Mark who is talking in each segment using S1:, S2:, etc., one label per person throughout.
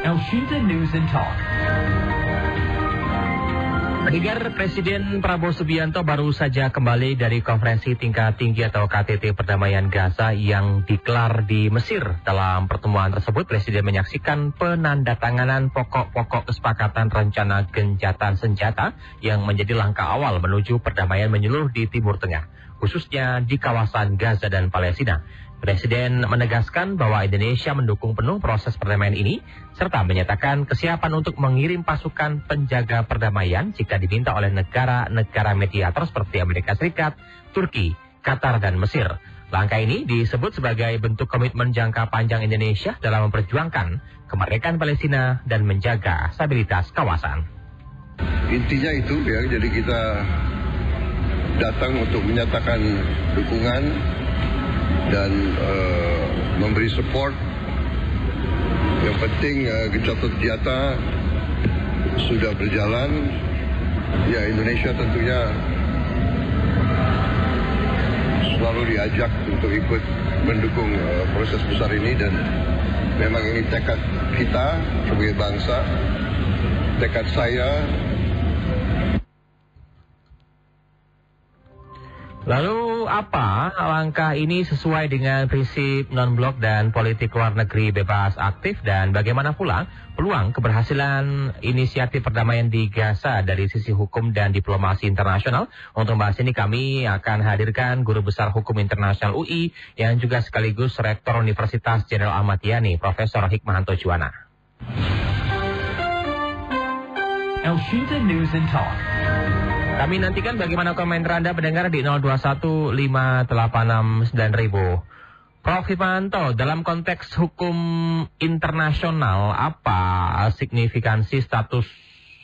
S1: Elshinta News and Talk.
S2: Pendengar, Presiden Prabowo Subianto baru saja kembali dari konferensi tingkat tinggi atau KTT Perdamaian Gaza yang digelar di Mesir. Dalam pertemuan tersebut, Presiden menyaksikan penandatanganan pokok-pokok kesepakatan rencana gencatan senjata yang menjadi langkah awal menuju perdamaian menyeluruh di Timur Tengah, khususnya di kawasan Gaza dan Palestina. Presiden menegaskan bahwa Indonesia mendukung penuh proses perdamaian ini, serta menyatakan kesiapan untuk mengirim pasukan penjaga perdamaian jika diminta oleh negara-negara mediator seperti Amerika Serikat, Turki, Qatar, dan Mesir. Langkah ini disebut sebagai bentuk komitmen jangka panjang Indonesia dalam memperjuangkan kemerdekaan Palestina dan menjaga stabilitas kawasan.
S3: Intinya itu ya, jadi kita datang untuk menyatakan dukungan dan memberi support. Yang penting gencatan senjata sudah berjalan. Ya, Indonesia tentunya selalu diajak untuk ikut mendukung proses besar ini, dan memang ini tekad kita sebagai bangsa, tekad saya.
S2: Lalu apa langkah ini sesuai dengan prinsip non-blok dan politik luar negeri bebas aktif, dan bagaimana pula peluang keberhasilan inisiatif perdamaian di Gaza dari sisi hukum dan diplomasi internasional? Untuk membahas ini kami akan hadirkan Guru Besar Hukum Internasional UI yang juga sekaligus Rektor Universitas Jenderal Ahmad Yani, Profesor Hikmahanto Juwana.
S1: Elshinta News and Talk.
S2: Kami nantikan bagaimana komentar Anda pendengar di 0215869000. Prof. Hikmahanto, dalam konteks hukum internasional, apa signifikansi status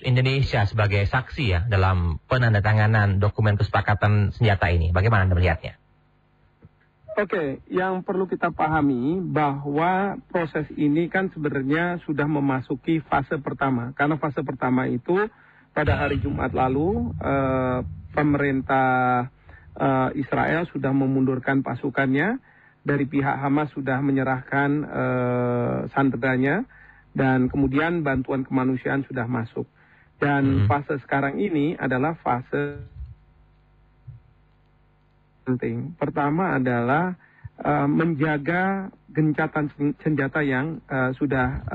S2: Indonesia sebagai saksi ya dalam penandatanganan dokumen kesepakatan senjata ini? Bagaimana Anda melihatnya?
S4: Oke, yang perlu kita pahami bahwa proses ini kan sebenarnya sudah memasuki fase pertama. Karena fase pertama itu pada hari Jumat lalu, pemerintah Israel sudah memundurkan pasukannya, dari pihak Hamas sudah menyerahkan sanderanya, dan kemudian bantuan kemanusiaan sudah masuk. Dan fase sekarang ini adalah fase penting. Pertama adalah menjaga gencatan senjata yang sudah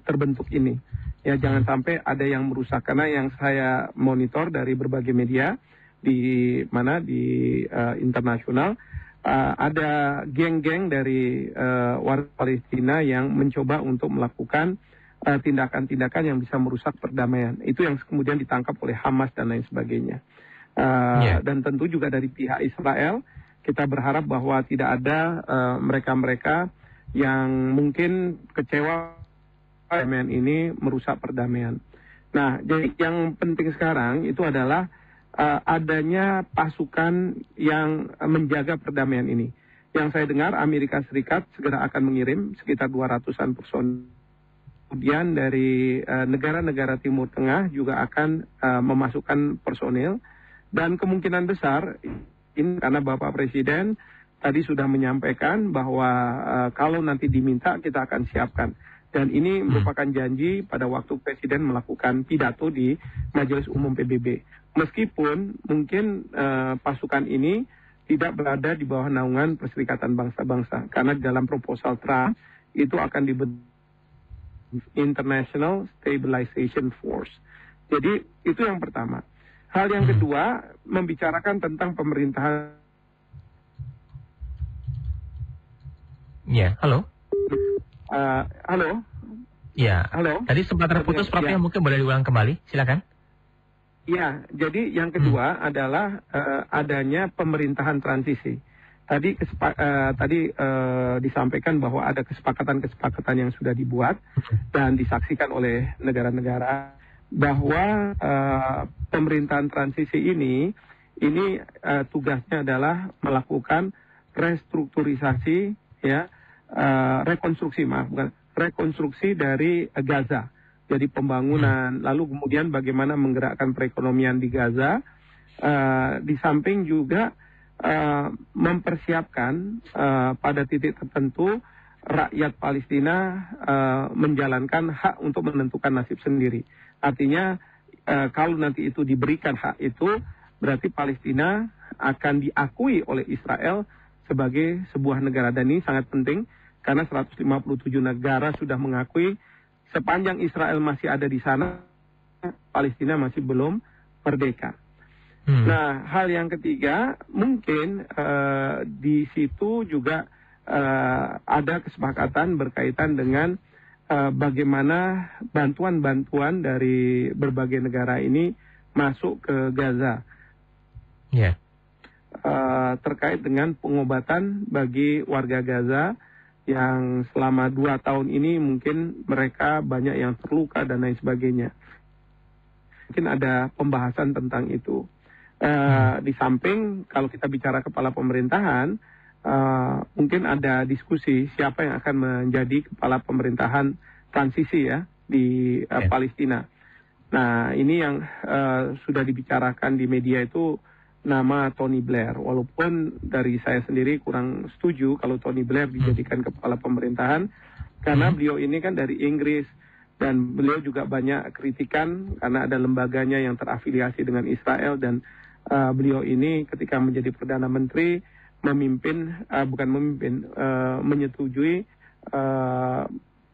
S4: terbentuk ini. Ya, jangan sampai ada yang merusak, karena yang saya monitor dari berbagai media di internasional, ada geng-geng dari warga Palestina yang mencoba untuk melakukan tindakan-tindakan yang bisa merusak perdamaian. Itu yang kemudian ditangkap oleh Hamas dan lain sebagainya. Dan tentu juga dari pihak Israel, kita berharap bahwa tidak ada mereka-mereka yang mungkin kecewa perdamaian ini merusak perdamaian. Nah, jadi yang penting sekarang itu adalah adanya pasukan yang menjaga perdamaian ini. Yang saya dengar Amerika Serikat segera akan mengirim sekitar 200-an personil. Kemudian dari negara-negara Timur Tengah juga akan memasukkan personil. Dan kemungkinan besar, ini karena Bapak Presiden tadi sudah menyampaikan bahwa kalau nanti diminta kita akan siapkan. Dan ini merupakan janji pada waktu Presiden melakukan pidato di Majelis Umum PBB. Meskipun mungkin pasukan ini tidak berada di bawah naungan Perserikatan Bangsa-Bangsa. Karena dalam proposal Trump itu akan dibentuk International Stabilization Force. Jadi itu yang pertama. Hal yang kedua, membicarakan tentang pemerintahan.
S2: Ya, halo.
S4: Halo.
S2: Ya.
S4: Halo.
S2: Tadi sempat terputus, Prof. Ya. Mungkin boleh diulang kembali. Silakan.
S4: Ya, jadi yang kedua adalah adanya pemerintahan transisi. Tadi disampaikan bahwa ada kesepakatan-kesepakatan yang sudah dibuat dan disaksikan oleh negara-negara, bahwa pemerintahan transisi ini tugasnya adalah melakukan restrukturisasi, ya, rekonstruksi dari Gaza. Jadi pembangunan, lalu kemudian bagaimana menggerakkan perekonomian di Gaza, di samping juga mempersiapkan pada titik tertentu rakyat Palestina menjalankan hak untuk menentukan nasib sendiri. Artinya kalau nanti itu diberikan hak itu, berarti Palestina akan diakui oleh Israel sebagai sebuah negara. Dan ini sangat penting karena 157 negara sudah mengakui. Sepanjang Israel masih ada di sana, Palestina masih belum merdeka. Nah, hal yang ketiga, mungkin di situ juga ada kesepakatan berkaitan dengan bagaimana bantuan-bantuan dari berbagai negara ini masuk ke Gaza.
S2: Yeah.
S4: Terkait dengan pengobatan bagi warga Gaza yang selama 2 tahun ini mungkin mereka banyak yang terluka dan lain sebagainya. Mungkin ada pembahasan tentang itu. Di samping kalau kita bicara kepala pemerintahan, mungkin ada diskusi siapa yang akan menjadi kepala pemerintahan transisi ya di Palestina. Nah, ini yang sudah dibicarakan di media itu nama Tony Blair. Walaupun dari saya sendiri kurang setuju kalau Tony Blair dijadikan kepala pemerintahan, karena beliau ini kan dari Inggris dan beliau juga banyak kritikan karena ada lembaganya yang terafiliasi dengan Israel, dan beliau ini ketika menjadi Perdana Menteri menyetujui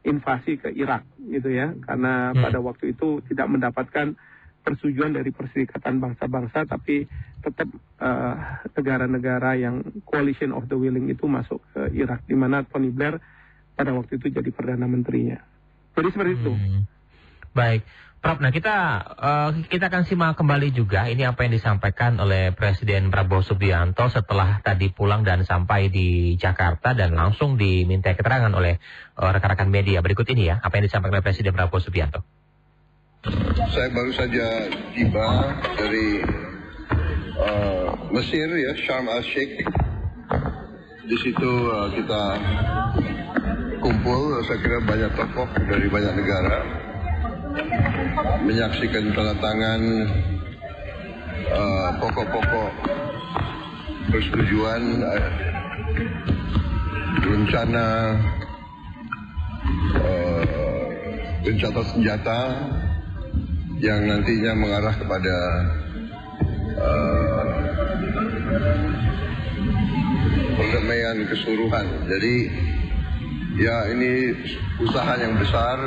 S4: invasi ke Irak gitu ya, karena pada waktu itu tidak mendapatkan persetujuan dari Perserikatan Bangsa-Bangsa, tapi tetap negara-negara yang Coalition of the Willing itu masuk ke Irak, di mana Tony Blair pada waktu itu jadi Perdana Menterinya. Jadi seperti itu.
S2: Baik, Prof. Nah, kita akan simak kembali juga ini apa yang disampaikan oleh Presiden Prabowo Subianto setelah tadi pulang dan sampai di Jakarta dan langsung diminta keterangan oleh rekan-rekan media. Berikut ini ya, apa yang disampaikan oleh Presiden Prabowo Subianto.
S3: Saya baru saja tiba dari Mesir ya, Sharm el-Sheikh. Di situ kita kumpul, saya kira banyak tokoh dari banyak negara menyaksikan tanda tangan pokok-pokok persetujuan rencana gencatan senjata yang nantinya mengarah kepada perdamaian keseluruhan. Jadi ya ini usaha yang besar.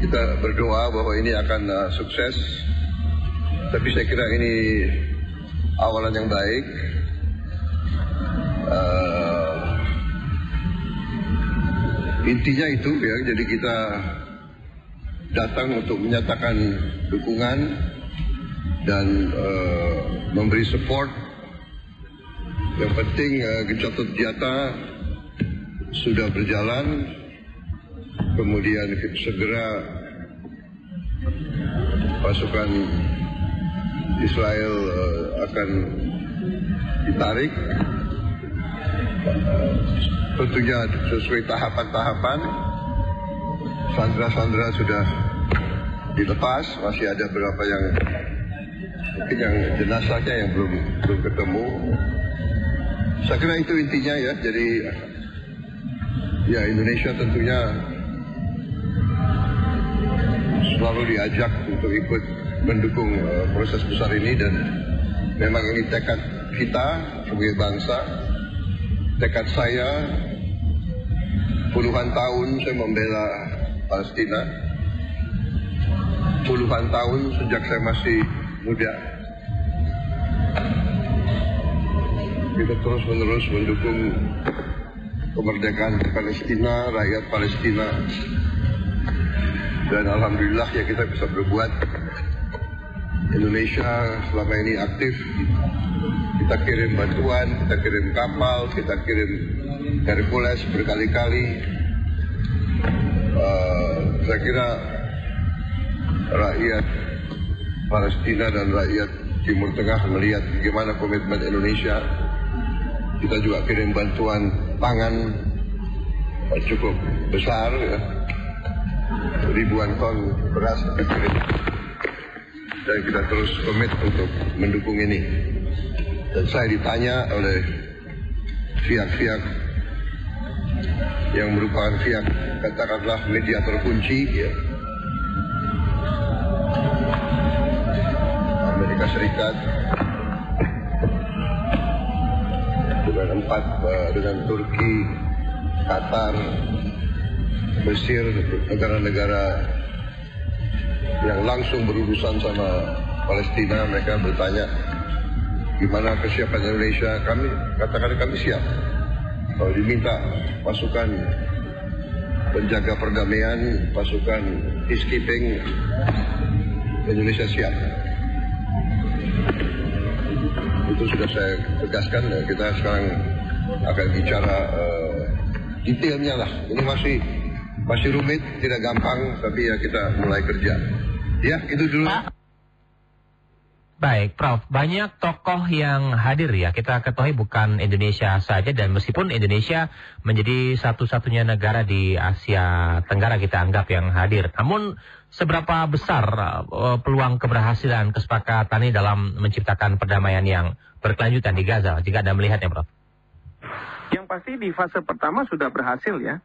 S3: Kita berdoa bahwa ini akan sukses. Tapi saya kira ini awalan yang baik. Intinya itu ya, jadi kita datang untuk menyatakan dukungan dan memberi support. Yang penting gencatan senjata sudah berjalan, kemudian segera pasukan Israel akan ditarik, tentunya sesuai tahapan-tahapan. Sandera-sandera sudah dilepas, masih ada beberapa yang mungkin yang jenazahnya yang belum ketemu. Saya kira itu intinya ya. Jadi ya Indonesia tentunya selalu diajak untuk ikut mendukung proses besar ini, dan memang ini tekad kita sebagai bangsa, tekad saya. Puluhan tahun saya membela Palestina, puluhan tahun sejak saya masih muda. Kita terus-menerus mendukung kemerdekaan Palestina, rakyat Palestina. Dan alhamdulillah ya kita bisa berbuat. Indonesia selama ini aktif. Kita kirim bantuan, kita kirim kapal, kita kirim Hercules berkali-kali. Saya kira rakyat Palestina dan rakyat Timur Tengah melihat bagaimana komitmen Indonesia. Kita juga kirim bantuan pangan cukup besar ya. Ribuan ton beras kita kirim. Dan kita terus komit untuk mendukung ini. Dan saya ditanya oleh pihak-pihak yang merupakan pihak katakanlah mediator kunci ya. Amerika Serikat dengan Turki, Qatar, Mesir, negara-negara yang langsung berurusan sama Palestina. Mereka bertanya gimana kesiapan Indonesia. Kami siap. Kalau diminta pasukan penjaga perdamaian, pasukan peacekeeping, Indonesia siap. Itu sudah saya tegaskan. Kita sekarang akan bicara detailnya lah. Ini masih rumit, tidak gampang, tapi ya kita mulai kerja. Ya, itu dulu.
S2: Baik, Prof. Banyak tokoh yang hadir ya. Kita ketahui bukan Indonesia saja, dan meskipun Indonesia menjadi satu-satunya negara di Asia Tenggara kita anggap yang hadir. Namun seberapa besar peluang keberhasilan kesepakatan ini dalam menciptakan perdamaian yang berkelanjutan di Gaza jika Anda melihatnya, Prof?
S4: Yang pasti di fase pertama sudah berhasil ya.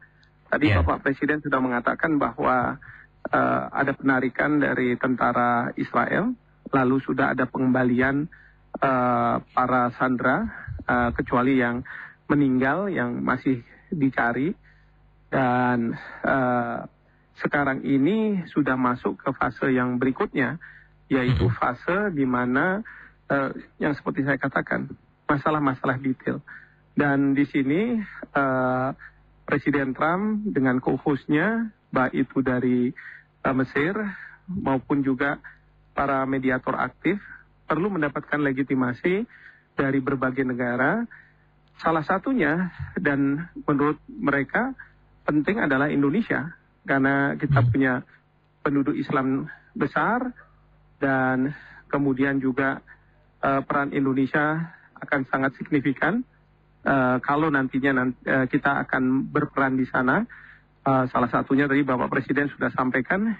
S4: Tadi Bapak Presiden sudah mengatakan bahwa ada penarikan dari tentara Israel. Lalu sudah ada pengembalian para sandera, kecuali yang meninggal, yang masih dicari. Dan sekarang ini sudah masuk ke fase yang berikutnya, yaitu fase di mana yang seperti saya katakan, masalah-masalah detail. Dan di sini Presiden Trump dengan co-hostnya, baik itu dari Mesir maupun juga para mediator aktif, perlu mendapatkan legitimasi dari berbagai negara. Salah satunya, dan menurut mereka penting adalah Indonesia, karena kita punya penduduk Islam besar, dan kemudian juga peran Indonesia akan sangat signifikan kalau nantinya kita akan berperan di sana. Salah satunya tadi Bapak Presiden sudah sampaikan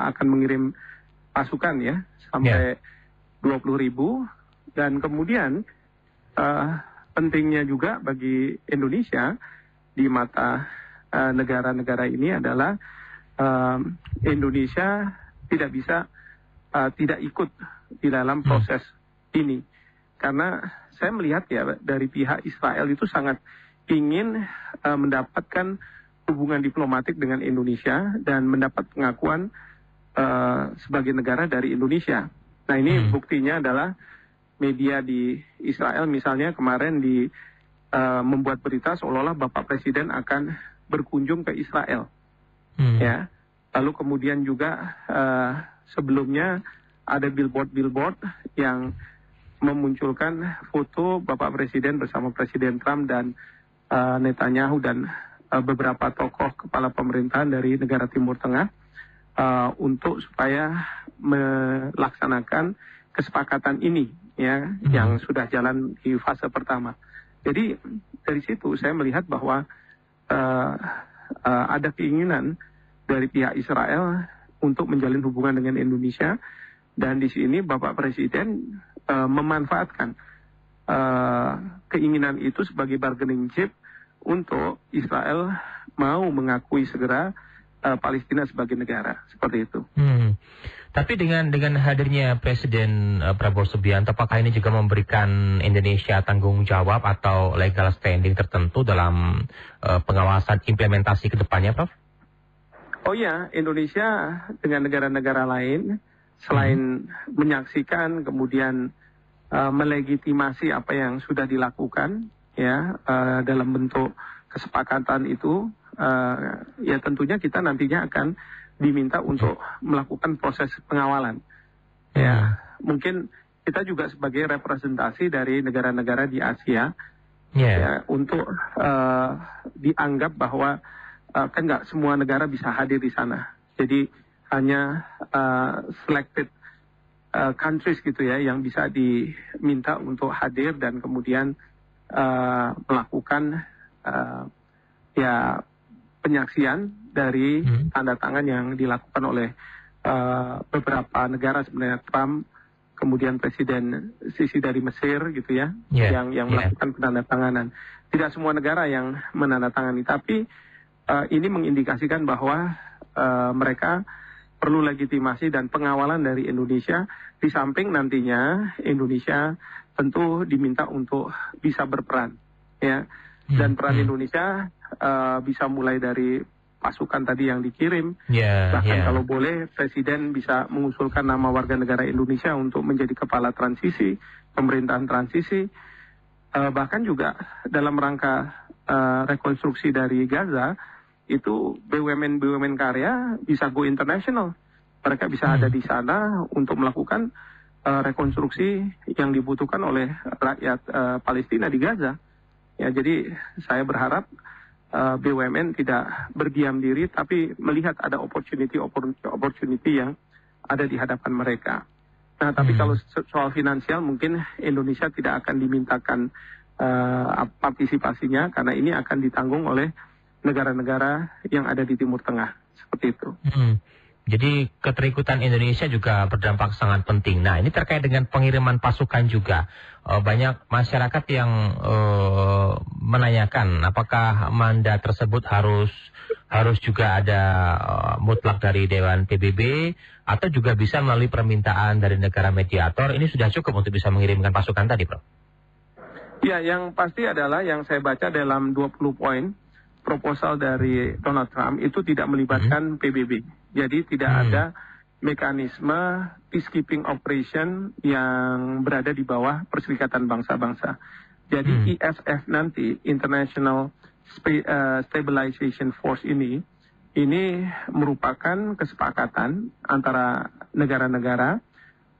S4: akan mengirim pasukan ya sampai 20.000, dan kemudian pentingnya juga bagi Indonesia di mata negara-negara ini adalah Indonesia tidak bisa tidak ikut di dalam proses ini, karena saya melihat ya dari pihak Israel itu sangat ingin mendapatkan hubungan diplomatik dengan Indonesia dan mendapat pengakuan sebagai negara dari Indonesia. Nah ini buktinya adalah media di Israel misalnya kemarin membuat berita seolah-olah Bapak Presiden akan berkunjung ke Israel. Ya, lalu kemudian juga sebelumnya ada billboard yang memunculkan foto Bapak Presiden bersama Presiden Trump dan Netanyahu dan beberapa tokoh kepala pemerintahan dari negara Timur Tengah. Untuk supaya melaksanakan kesepakatan ini ya yang sudah jalan di fase pertama. Jadi dari situ saya melihat bahwa ada keinginan dari pihak Israel untuk menjalin hubungan dengan Indonesia, dan di sini Bapak Presiden memanfaatkan keinginan itu sebagai bargaining chip untuk Israel mau mengakui segera Palestina sebagai negara, seperti itu.
S2: Tapi dengan hadirnya Presiden Prabowo Subianto, apakah ini juga memberikan Indonesia tanggung jawab atau legal standing tertentu dalam pengawasan implementasi ke depannya, Prof?
S4: Oh ya, Indonesia dengan negara-negara lain, selain menyaksikan, kemudian melegitimasi apa yang sudah dilakukan, ya dalam bentuk kesepakatan itu, ya tentunya kita nantinya akan diminta untuk melakukan proses pengawalan. Ya, mungkin kita juga sebagai representasi dari negara-negara di Asia, ya, untuk dianggap bahwa kan nggak semua negara bisa hadir di sana. Jadi hanya selected countries gitu ya yang bisa diminta untuk hadir dan kemudian melakukan ya penyaksian dari tanda tangan yang dilakukan oleh beberapa negara, sebenarnya Trump, kemudian Presiden Sisi dari Mesir gitu ya, yang melakukan penandatanganan. Tidak semua negara yang menandatangani, tapi ini mengindikasikan bahwa mereka perlu legitimasi dan pengawalan dari Indonesia, di samping nantinya Indonesia tentu diminta untuk bisa berperan, ya. Dan peran Indonesia bisa mulai dari pasukan tadi yang dikirim, bahkan kalau boleh Presiden bisa mengusulkan nama warga negara Indonesia untuk menjadi kepala transisi, pemerintahan transisi, bahkan juga dalam rangka rekonstruksi dari Gaza, itu BUMN karya bisa go international, mereka bisa ada di sana untuk melakukan rekonstruksi yang dibutuhkan oleh rakyat Palestina di Gaza. Ya, jadi saya berharap BUMN tidak berdiam diri, tapi melihat ada opportunity yang ada di hadapan mereka. Nah, tapi kalau soal finansial mungkin Indonesia tidak akan dimintakan partisipasinya, karena ini akan ditanggung oleh negara-negara yang ada di Timur Tengah, seperti itu.
S2: Jadi keterikatan Indonesia juga berdampak sangat penting. Nah, ini terkait dengan pengiriman pasukan juga. Banyak masyarakat yang menanyakan apakah mandat tersebut harus juga ada mutlak dari Dewan PBB atau juga bisa melalui permintaan dari negara mediator. Ini sudah cukup untuk bisa mengirimkan pasukan tadi, Prof?
S4: Ya, yang pasti adalah yang saya baca dalam 20 poin proposal dari Donald Trump itu tidak melibatkan PBB. Jadi tidak ada mekanisme peacekeeping operation yang berada di bawah Perserikatan Bangsa-Bangsa. Jadi ISF nanti, International Stabilization Force ini merupakan kesepakatan antara negara-negara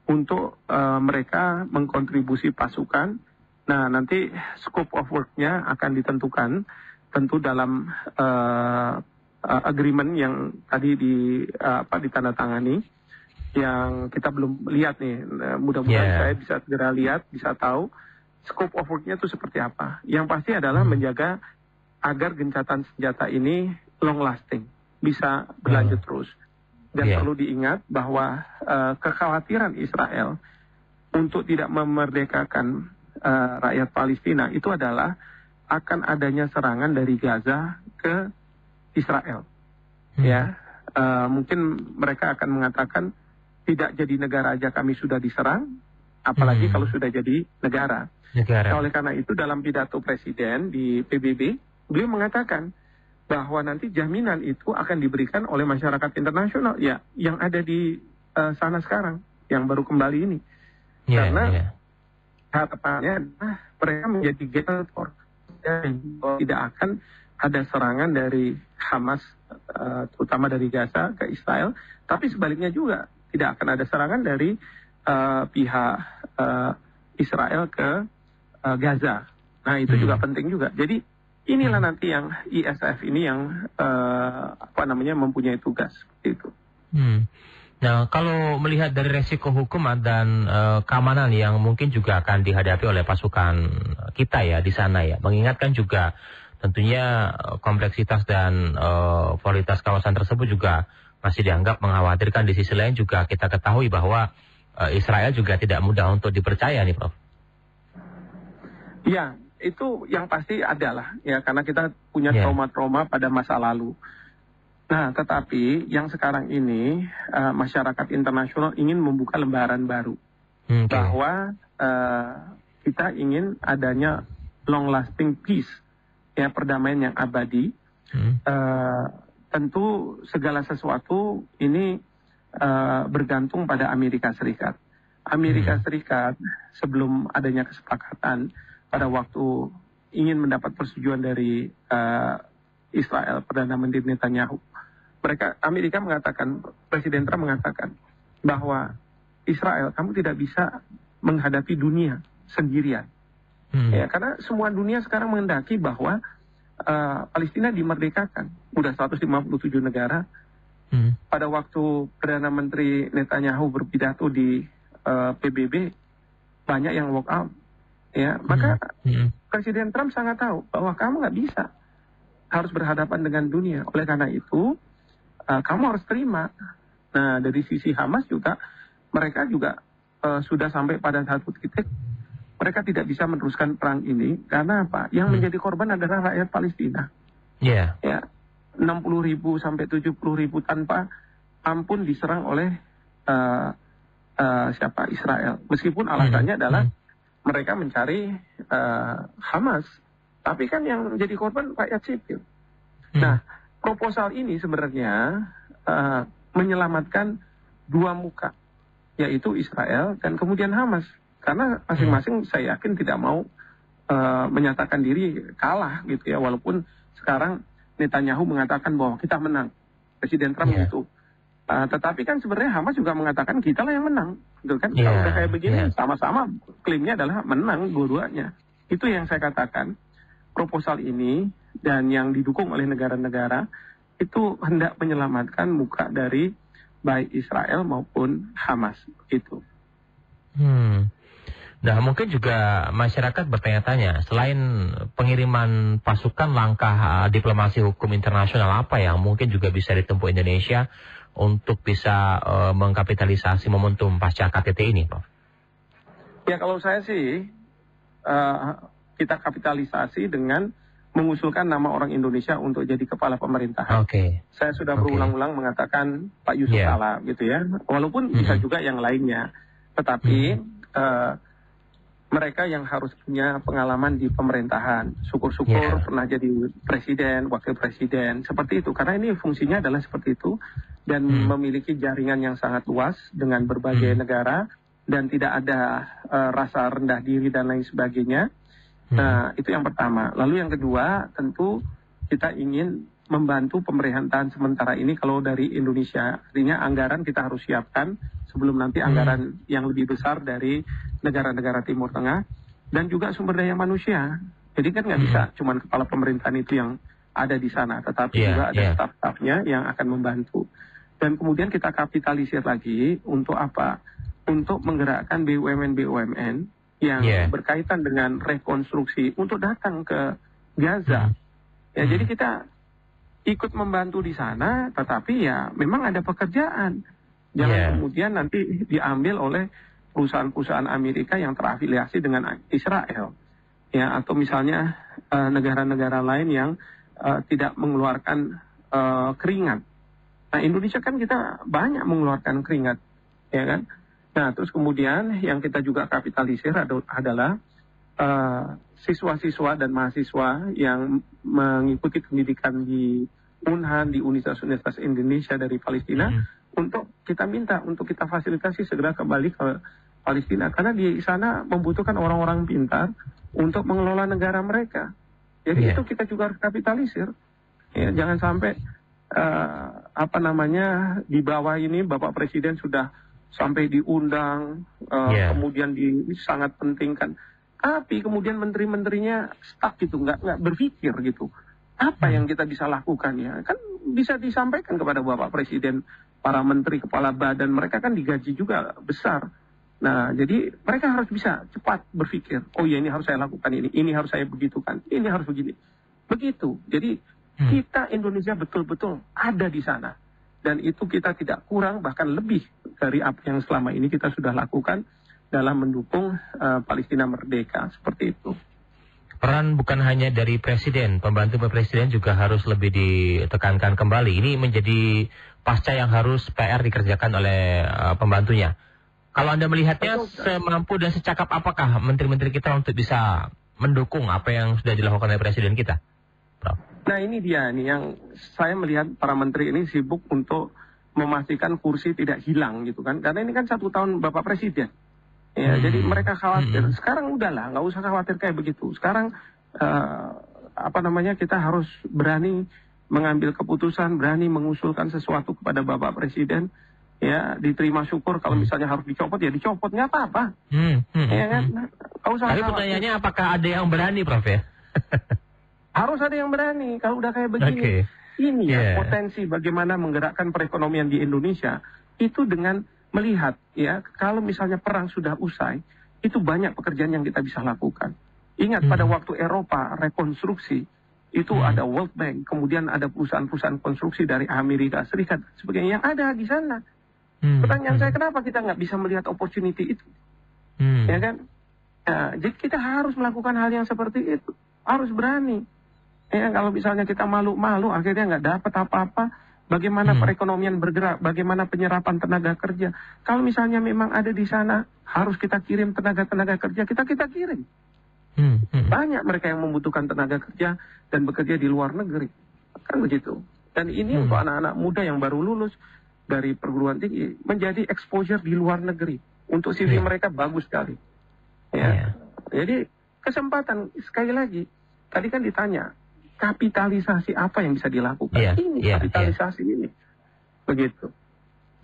S4: untuk mereka mengkontribusi pasukan. Nah, nanti scope of work-nya akan ditentukan tentu dalam agreement yang tadi ditandatangani, yang kita belum lihat nih. Mudah-mudahan saya bisa segera lihat, bisa tahu scope of work-nya itu seperti apa. Yang pasti adalah menjaga agar gencatan senjata ini long lasting, bisa berlanjut terus. Dan perlu diingat bahwa kekhawatiran Israel untuk tidak memerdekakan rakyat Palestina itu adalah akan adanya serangan dari Gaza ke Israel. Ya, mungkin mereka akan mengatakan tidak jadi negara aja kami sudah diserang, apalagi kalau sudah jadi negara. Nah, oleh karena itu dalam pidato Presiden di PBB, beliau mengatakan bahwa nanti jaminan itu akan diberikan oleh masyarakat internasional, ya, yang ada di sana sekarang, yang baru kembali ini. Karena harapannya mereka menjadi gator, tidak akan ada serangan dari Hamas, terutama dari Gaza ke Israel, tapi sebaliknya juga tidak akan ada serangan dari pihak Israel ke Gaza. Nah, itu juga penting juga. Jadi inilah nanti yang ISF ini yang mempunyai tugas seperti itu.
S2: Nah, kalau melihat dari resiko hukum dan keamanan yang mungkin juga akan dihadapi oleh pasukan kita ya di sana ya, mengingatkan juga tentunya kompleksitas dan kualitas kawasan tersebut juga masih dianggap mengkhawatirkan. Di sisi lain juga kita ketahui bahwa Israel juga tidak mudah untuk dipercaya nih, Prof.
S4: Ya, itu yang pasti adalah ya, karena kita punya trauma-trauma pada masa lalu. Nah, tetapi yang sekarang ini masyarakat internasional ingin membuka lembaran baru, bahwa kita ingin adanya long-lasting peace, ya, perdamaian yang abadi. Tentu segala sesuatu ini bergantung pada Amerika Serikat. Amerika Serikat sebelum adanya kesepakatan pada waktu ingin mendapat persetujuan dari Israel, Perdana Menteri Netanyahu, Amerika mengatakan, Presiden Trump mengatakan bahwa Israel, kamu tidak bisa menghadapi dunia sendirian. Ya, karena semua dunia sekarang menghendaki bahwa Palestina dimerdekakan. Udah 157 negara. Pada waktu Perdana Menteri Netanyahu berpidato di PBB, banyak yang walk out. Ya, maka Presiden Trump sangat tahu bahwa kamu nggak bisa, harus berhadapan dengan dunia. Oleh karena itu, kamu harus terima. Nah, dari sisi Hamas juga, mereka juga sudah sampai pada satu titik mereka tidak bisa meneruskan perang ini karena apa? Yang menjadi korban adalah rakyat Palestina.
S2: Yeah.
S4: Ya, 60.000 sampai 70.000 tanpa ampun diserang oleh Israel. Meskipun alasannya adalah mereka mencari Hamas, tapi kan yang menjadi korban rakyat sipil. Nah, proposal ini sebenarnya menyelamatkan dua muka, yaitu Israel dan kemudian Hamas. Karena masing-masing saya yakin tidak mau menyatakan diri kalah gitu ya, walaupun sekarang Netanyahu mengatakan bahwa kita menang, Presiden Trump itu. Tetapi kan sebenarnya Hamas juga mengatakan kita lah yang menang, gitu kan? Kalau udah kayak begini, sama-sama klaimnya adalah menang dua-duanya. Itu yang saya katakan, proposal ini dan yang didukung oleh negara-negara itu hendak menyelamatkan muka dari baik Israel maupun Hamas, gitu.
S2: Nah, mungkin juga masyarakat bertanya-tanya, selain pengiriman pasukan, langkah diplomasi hukum internasional apa yang mungkin juga bisa ditempuh Indonesia untuk bisa mengkapitalisasi momentum pasca KTT ini, Prof?
S4: Ya, kalau saya sih, kita kapitalisasi dengan mengusulkan nama orang Indonesia untuk jadi kepala pemerintahan. Saya sudah berulang-ulang mengatakan Pak Yusuf Kala, gitu ya. Walaupun bisa juga yang lainnya. Tetapi mereka yang harus punya pengalaman di pemerintahan. Syukur-syukur pernah jadi presiden, wakil presiden, seperti itu. Karena ini fungsinya adalah seperti itu. Dan memiliki jaringan yang sangat luas dengan berbagai negara. Dan tidak ada rasa rendah diri dan lain sebagainya. Nah, itu yang pertama. Lalu yang kedua, tentu kita ingin membantu pemerintahan sementara ini kalau dari Indonesia. Artinya anggaran kita harus siapkan sebelum nanti anggaran yang lebih besar dari negara-negara Timur Tengah. Dan juga sumber daya manusia. Jadi kan nggak bisa cuma kepala pemerintahan itu yang ada di sana. Tetapi juga ada staf-stafnya yang akan membantu. Dan kemudian kita kapitalisir lagi untuk apa? Untuk menggerakkan BUMN-BUMN yang berkaitan dengan rekonstruksi untuk datang ke Gaza. Ya, jadi kita ikut membantu di sana, tetapi ya memang ada pekerjaan. Jangan kemudian nanti diambil oleh perusahaan-perusahaan Amerika yang terafiliasi dengan Israel. Ya, atau misalnya negara-negara lain yang tidak mengeluarkan keringat. Nah, Indonesia kan kita banyak mengeluarkan keringat, ya kan? Nah, terus kemudian yang kita juga kapitalisir adalah siswa-siswa dan mahasiswa yang mengikuti pendidikan di Unhan, di Universitas Indonesia dari Palestina, untuk kita minta, untuk kita fasilitasi segera kembali ke Palestina. Karena di sana membutuhkan orang-orang pintar untuk mengelola negara mereka. Jadi itu kita juga harus kapitalisir. Ya, jangan sampai di bawah ini Bapak Presiden sudah sampai diundang, kemudian sangat pentingkan. Tapi kemudian menteri-menterinya stuck gitu, nggak berpikir gitu. Apa yang kita bisa lakukan ya? Kan bisa disampaikan kepada Bapak Presiden, para menteri, kepala badan, mereka kan digaji juga besar. Nah, jadi mereka harus bisa cepat berpikir, oh ya ini harus saya lakukan ini harus saya begitukan, ini harus begini. Begitu, jadi kita Indonesia betul-betul ada di sana. Dan itu kita tidak kurang, bahkan lebih dari apa yang selama ini kita sudah lakukan dalam mendukung Palestina merdeka, seperti itu.
S2: Peran bukan hanya dari Presiden, pembantu Presiden juga harus lebih ditekankan kembali. Ini menjadi pasca yang harus PR dikerjakan oleh pembantunya. Kalau Anda melihatnya semampu dan secakap apakah menteri-menteri kita untuk bisa mendukung apa yang sudah dilakukan oleh Presiden kita, Prof?
S4: Nah, ini dia nih yang saya melihat para menteri ini sibuk untuk memastikan kursi tidak hilang gitu kan. Karena ini kan 1 tahun Bapak Presiden. Ya, jadi mereka khawatir. Sekarang udahlah, nggak usah khawatir kayak begitu. Sekarang kita harus berani mengambil keputusan, berani mengusulkan sesuatu kepada Bapak Presiden. Ya, diterima syukur. Kalau misalnya harus dicopot, ya dicopot, nggak apa-apa. Ya kan?
S2: Tapi pertanyaannya apakah ada yang berani, Prof ya?
S4: Harus ada yang berani. Kalau udah kayak begini, ini ya potensi bagaimana menggerakkan perekonomian di Indonesia itu dengan melihat ya kalau misalnya perang sudah usai, itu banyak pekerjaan yang kita bisa lakukan. Ingat pada waktu Eropa rekonstruksi itu ada World Bank, kemudian ada perusahaan-perusahaan konstruksi dari Amerika Serikat sebagainya yang ada di sana. Pertanyaan saya, kenapa kita nggak bisa melihat opportunity itu? Ya kan? Nah, jadi kita harus melakukan hal yang seperti itu. Harus berani. Ya, kalau misalnya kita malu-malu, akhirnya nggak dapat apa-apa. Bagaimana perekonomian bergerak? Bagaimana penyerapan tenaga kerja? Kalau misalnya memang ada di sana, harus kita kirim tenaga-tenaga kerja, kita kirim. Banyak mereka yang membutuhkan tenaga kerja dan bekerja di luar negeri. Kan begitu. Dan ini untuk anak-anak muda yang baru lulus dari perguruan tinggi, menjadi exposure di luar negeri. Untuk CV mereka bagus sekali. Ya. Jadi kesempatan, sekali lagi, tadi kan ditanya, kapitalisasi apa yang bisa dilakukan? Kapitalisasi ini. Begitu.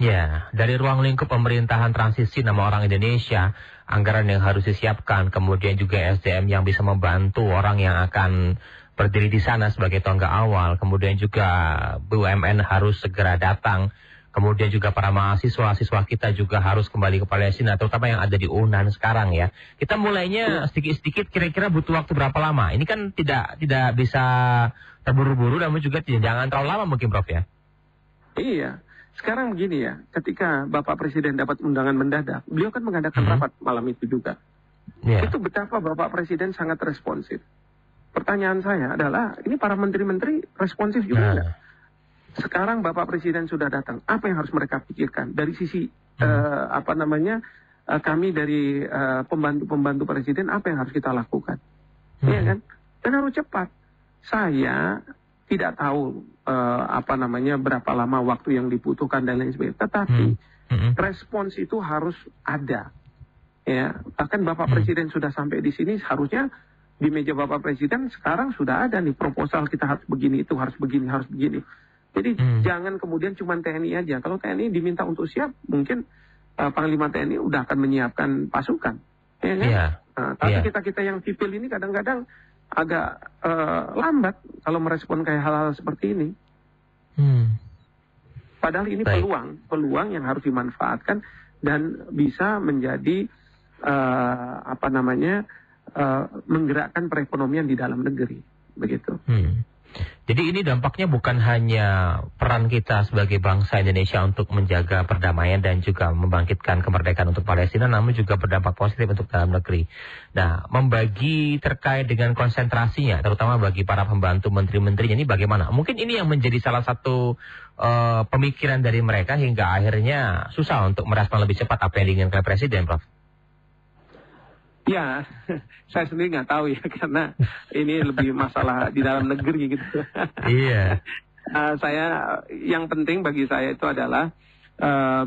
S2: Ya, dari ruang lingkup pemerintahan transisi nama orang Indonesia, anggaran yang harus disiapkan, kemudian juga SDM yang bisa membantu orang yang akan berdiri di sana sebagai tonggak awal, kemudian juga BUMN harus segera datang, kemudian juga para mahasiswa-siswa kita juga harus kembali ke Palestina, terutama yang ada di UNAN sekarang ya. Kita mulainya sedikit-sedikit, kira-kira butuh waktu berapa lama? Ini kan tidak bisa terburu-buru, namun juga jangan terlalu lama mungkin, Prof ya?
S4: Iya. Sekarang begini ya, ketika Bapak Presiden dapat undangan mendadak, beliau kan mengadakan rapat malam itu juga. Itu betapa Bapak Presiden sangat responsif. Pertanyaan saya adalah, ini para menteri-menteri responsif juga enggak? Sekarang Bapak Presiden sudah datang, apa yang harus mereka pikirkan? Dari sisi, kami dari pembantu-pembantu Presiden, apa yang harus kita lakukan? Iya kan? Dan harus cepat. Saya tidak tahu berapa lama waktu yang dibutuhkan dan lain sebagainya. Tetapi respons itu harus ada. Ya, bahkan Bapak Presiden sudah sampai di sini, harusnya di meja Bapak Presiden sekarang sudah ada nih proposal, kita harus begini, itu harus begini, harus begini. Jadi jangan kemudian cuma TNI aja. Kalau TNI diminta untuk siap, mungkin Panglima TNI udah akan menyiapkan pasukan. Ya kan? Tapi kita yang sipil ini kadang-kadang agak lambat kalau merespon kayak hal-hal seperti ini. Padahal ini peluang yang harus dimanfaatkan dan bisa menjadi menggerakkan perekonomian di dalam negeri, begitu.
S2: Jadi ini dampaknya bukan hanya peran kita sebagai bangsa Indonesia untuk menjaga perdamaian dan juga membangkitkan kemerdekaan untuk Palestina, namun juga berdampak positif untuk dalam negeri. Nah, membagi terkait dengan konsentrasinya, terutama bagi para pembantu menteri-menterinya ini bagaimana? Mungkin ini yang menjadi salah satu pemikiran dari mereka hingga akhirnya susah untuk merespon lebih cepat apa yang diinginkan oleh Presiden, Prof.
S4: Ya, saya sendiri nggak tahu ya, karena ini lebih masalah di dalam negeri gitu.
S2: Iya.
S4: Yang penting bagi saya itu adalah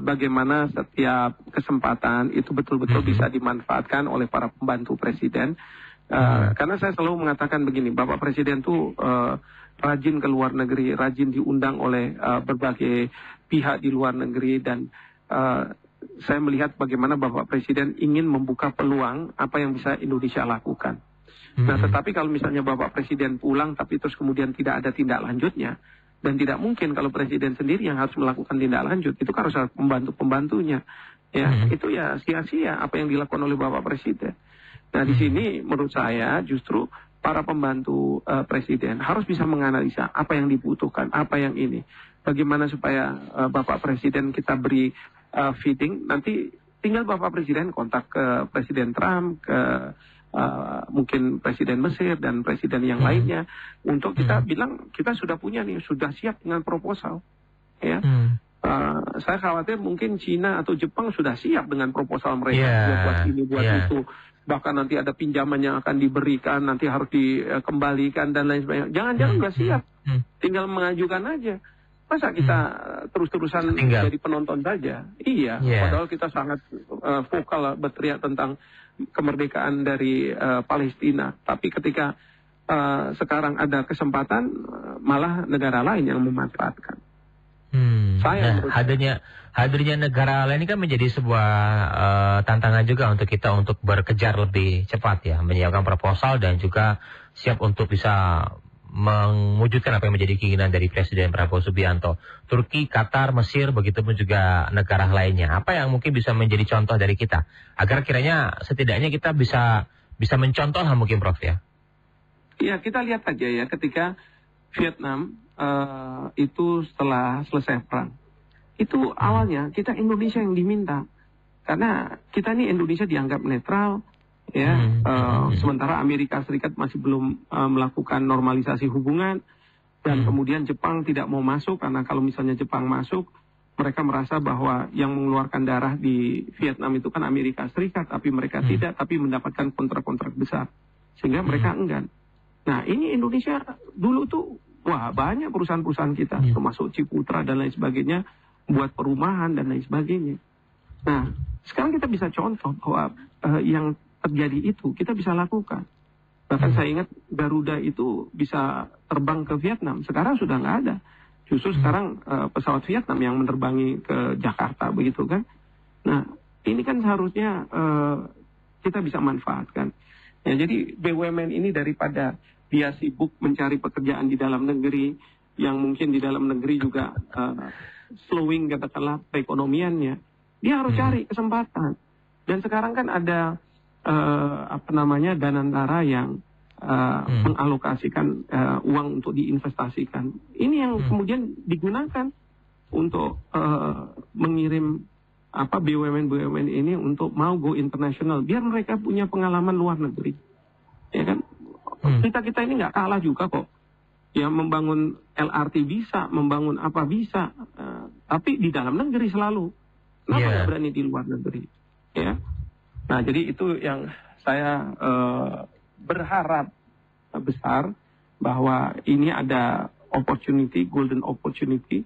S4: bagaimana setiap kesempatan itu betul-betul bisa dimanfaatkan oleh para pembantu Presiden. Karena saya selalu mengatakan begini, Bapak Presiden tuh rajin ke luar negeri, rajin diundang oleh berbagai pihak di luar negeri, dan saya melihat bagaimana Bapak Presiden ingin membuka peluang apa yang bisa Indonesia lakukan. Nah, tetapi kalau misalnya Bapak Presiden pulang tapi terus kemudian tidak ada tindak lanjutnya, dan tidak mungkin kalau Presiden sendiri yang harus melakukan tindak lanjut, itu kan harus pembantu-pembantunya. Ya, itu ya sia-sia apa yang dilakukan oleh Bapak Presiden. Nah, di sini menurut saya justru para pembantu Presiden harus bisa menganalisa apa yang dibutuhkan, apa yang ini. Bagaimana supaya Bapak Presiden kita beri feeding, nanti tinggal Bapak Presiden kontak ke Presiden Trump, ke mungkin Presiden Mesir dan Presiden yang lainnya, untuk kita bilang kita sudah punya nih, sudah siap dengan proposal. Ya, saya khawatir mungkin Cina atau Jepang sudah siap dengan proposal mereka, buat ini, buat itu. Bahkan nanti ada pinjaman yang akan diberikan, nanti harus dikembalikan dan lain sebagainya. Jangan-jangan sudah siap, tinggal mengajukan aja. Masa kita terus-terusan jadi penonton saja? Iya, padahal kita sangat vokal berteriak tentang kemerdekaan dari Palestina. Tapi ketika sekarang ada kesempatan, malah negara lain yang memanfaatkan.
S2: Hadirnya negara lain ini kan menjadi sebuah tantangan juga untuk kita untuk berkejar lebih cepat ya, menyiapkan proposal dan juga siap untuk bisa mewujudkan apa yang menjadi keinginan dari Presiden Prabowo Subianto. Turki, Qatar, Mesir, begitu pun juga negara lainnya. Apa yang mungkin bisa menjadi contoh dari kita agar kiranya setidaknya kita bisa mencontoh lah mungkin, Prof ya?
S4: Iya, kita lihat aja ya ketika Vietnam itu setelah selesai perang, itu awalnya kita Indonesia yang diminta. Karena kita nih Indonesia dianggap netral, ya. Sementara Amerika Serikat masih belum melakukan normalisasi hubungan, dan kemudian Jepang tidak mau masuk karena kalau misalnya Jepang masuk, mereka merasa bahwa yang mengeluarkan darah di Vietnam itu kan Amerika Serikat, tapi mereka tidak, tapi mendapatkan kontrak-kontrak besar, sehingga mereka enggan. Nah, ini Indonesia dulu tuh, wah banyak perusahaan-perusahaan kita, termasuk Ciputra dan lain sebagainya, buat perumahan dan lain sebagainya. Nah, sekarang kita bisa contoh bahwa yang terjadi itu kita bisa lakukan. Bahkan saya ingat Garuda itu bisa terbang ke Vietnam. Sekarang sudah nggak ada. Justru sekarang pesawat Vietnam yang menerbangi ke Jakarta, begitu kan. Nah, ini kan seharusnya kita bisa manfaatkan. Ya, jadi BUMN ini daripada dia sibuk mencari pekerjaan di dalam negeri, yang mungkin di dalam negeri juga slowing katakanlah perekonomiannya, dia harus cari kesempatan. Dan sekarang kan ada Danantara yang mengalokasikan uang untuk diinvestasikan. Ini yang kemudian digunakan untuk mengirim BUMN ini untuk mau go internasional, biar mereka punya pengalaman luar negeri. Ya kan? Kita ini nggak kalah juga kok. Ya, membangun LRT bisa, membangun apa bisa, tapi di dalam negeri selalu. Kenapa nggak berani di luar negeri? Ya. Nah, jadi itu yang saya berharap besar bahwa ini ada opportunity, golden opportunity,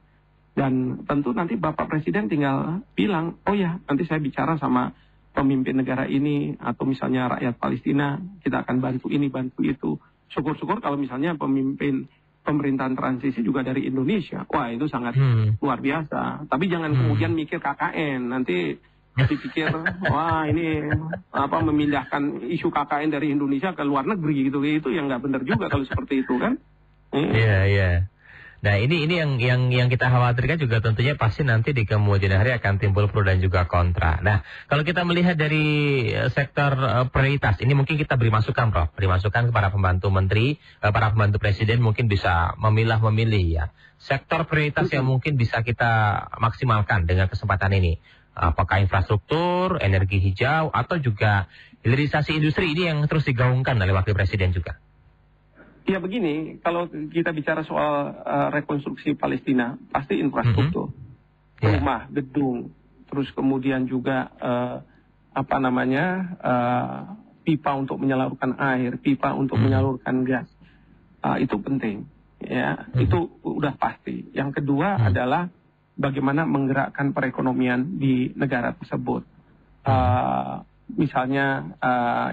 S4: dan tentu nanti Bapak Presiden tinggal bilang, oh ya, nanti saya bicara sama pemimpin negara ini, atau misalnya rakyat Palestina, kita akan bantu ini, bantu itu. Syukur-syukur kalau misalnya pemerintahan transisi juga dari Indonesia, wah itu sangat luar biasa. Tapi jangan kemudian mikir KKN, nanti dipikir wah ini memindahkan isu KKN dari Indonesia ke luar negeri gitu, itu yang nggak benar juga kalau seperti itu kan.
S2: Iya. Nah ini yang kita khawatirkan juga tentunya pasti nanti di kemudian hari akan timbul pro dan juga kontra. Nah kalau kita melihat dari sektor prioritas, ini mungkin kita beri masukan Prof, beri masukan kepada pembantu menteri, para pembantu presiden mungkin bisa memilah-memilih ya. Sektor prioritas yang mungkin bisa kita maksimalkan dengan kesempatan ini. Apakah infrastruktur, energi hijau, atau juga hilirisasi industri ini yang terus digaungkan oleh Wakil Presiden juga?
S4: Ya begini, kalau kita bicara soal rekonstruksi Palestina, pasti infrastruktur, rumah, gedung, terus kemudian juga pipa untuk menyalurkan air, pipa untuk menyalurkan gas, itu penting, ya, itu udah pasti. Yang kedua adalah bagaimana menggerakkan perekonomian di negara tersebut. Misalnya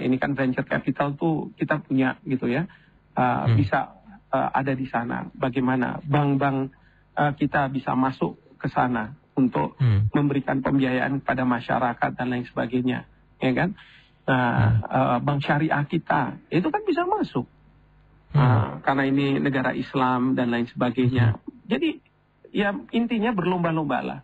S4: ini kan venture capital tuh kita punya gitu ya. Bisa ada di sana. Bagaimana bank-bank kita bisa masuk ke sana untuk memberikan pembiayaan kepada masyarakat dan lain sebagainya, ya kan? Bank syariah kita itu kan bisa masuk karena ini negara Islam dan lain sebagainya. Jadi ya intinya berlomba-lomba lah,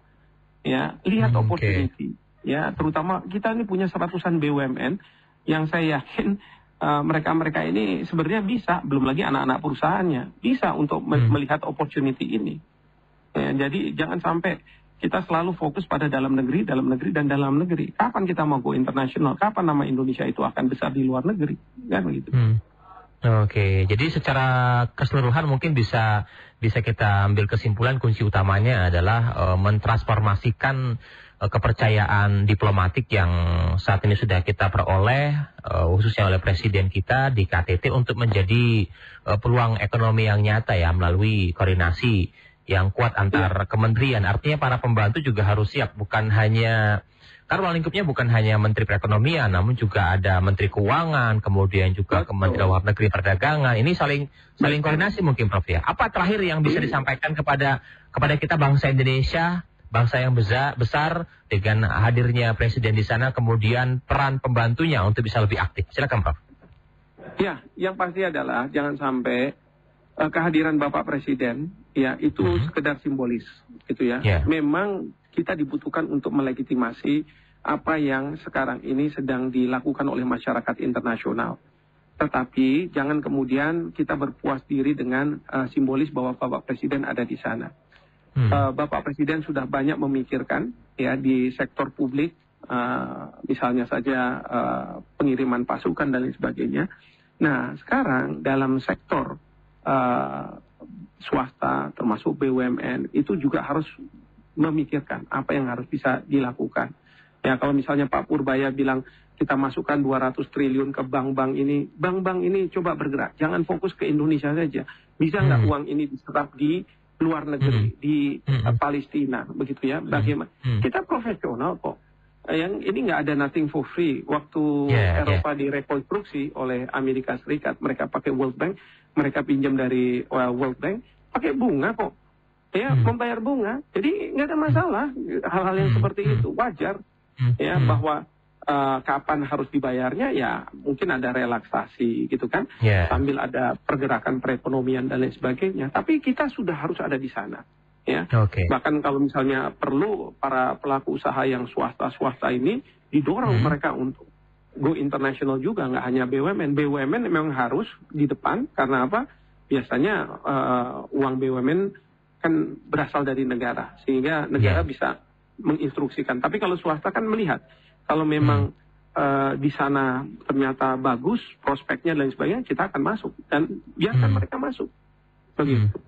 S4: ya, lihat opportunity, ya, terutama kita ini punya seratusan BUMN yang saya yakin mereka-mereka ini sebenarnya bisa, belum lagi anak-anak perusahaannya, bisa untuk melihat opportunity ini. Ya, jadi jangan sampai kita selalu fokus pada dalam negeri, dan dalam negeri. Kapan kita mau go internasional? Kapan nama Indonesia itu akan besar di luar negeri? Kan begitu.
S2: Oke, jadi secara keseluruhan mungkin bisa kita ambil kesimpulan kunci utamanya adalah mentransformasikan kepercayaan diplomatik yang saat ini sudah kita peroleh, khususnya oleh Presiden kita di KTT untuk menjadi peluang ekonomi yang nyata ya, melalui koordinasi yang kuat antar kementerian. Artinya para pembantu juga harus siap, bukan hanya, karena ruang lingkupnya bukan hanya Menteri Perekonomian, namun juga ada Menteri Keuangan, kemudian juga Kementerian Luar Negeri, Perdagangan. Ini saling koordinasi mungkin Prof ya. Apa terakhir yang bisa disampaikan kepada kita bangsa Indonesia, bangsa yang besar dengan hadirnya Presiden di sana, kemudian peran pembantunya untuk bisa lebih aktif. Silakan Prof.
S4: Ya, yang pasti adalah jangan sampai kehadiran Bapak Presiden ya itu sekedar simbolis gitu ya. Memang kita dibutuhkan untuk melegitimasi apa yang sekarang ini sedang dilakukan oleh masyarakat internasional. Tetapi jangan kemudian kita berpuas diri dengan simbolis bahwa Bapak Presiden ada di sana. Bapak Presiden sudah banyak memikirkan ya di sektor publik, misalnya saja pengiriman pasukan dan lain sebagainya. Nah, sekarang dalam sektor swasta termasuk BUMN itu juga harus memikirkan apa yang harus bisa dilakukan. Ya, kalau misalnya Pak Purbaya bilang kita masukkan 200 triliun ke bank-bank ini coba bergerak, jangan fokus ke Indonesia saja. Bisa nggak uang ini diserap di luar negeri, di Palestina, begitu ya? Bagaimana? Kita profesional kok. Yang ini nggak ada nothing for free. Waktu Eropa direkonstruksi oleh Amerika Serikat, mereka pakai World Bank, mereka pinjam dari World Bank, pakai bunga kok. Ya, membayar bunga. Jadi nggak ada masalah. Hal-hal yang seperti itu wajar. Ya, bahwa kapan harus dibayarnya, ya mungkin ada relaksasi gitu kan, sambil ada pergerakan perekonomian dan lain sebagainya. Tapi kita sudah harus ada di sana. Ya, bahkan kalau misalnya perlu para pelaku usaha yang swasta ini didorong mereka untuk go international juga, nggak hanya BUMN. BUMN memang harus di depan karena apa? Biasanya uang BUMN kan berasal dari negara, sehingga negara bisa menginstruksikan. Tapi kalau swasta kan melihat, kalau memang di sana ternyata bagus prospeknya dan lain sebagainya, kita akan masuk dan biarkan mereka masuk. Begitu.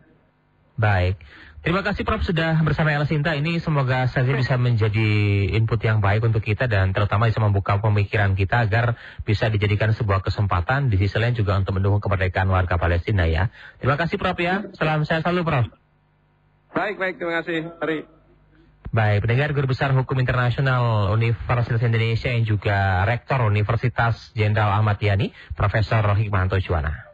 S2: Baik. Terima kasih Prof sudah bersama El Sinta. Ini semoga saja bisa menjadi input yang baik untuk kita dan terutama bisa membuka pemikiran kita agar bisa dijadikan sebuah kesempatan di sisi lain juga untuk mendukung kemerdekaan warga Palestina ya. Terima kasih Prof ya. Salam sehat selalu Prof.
S4: Baik, terima kasih. Hari.
S2: Baik, pendengar Guru Besar Hukum Internasional Universitas Indonesia yang juga Rektor Universitas Jenderal Ahmad Yani, Profesor Hikmahanto Juwana.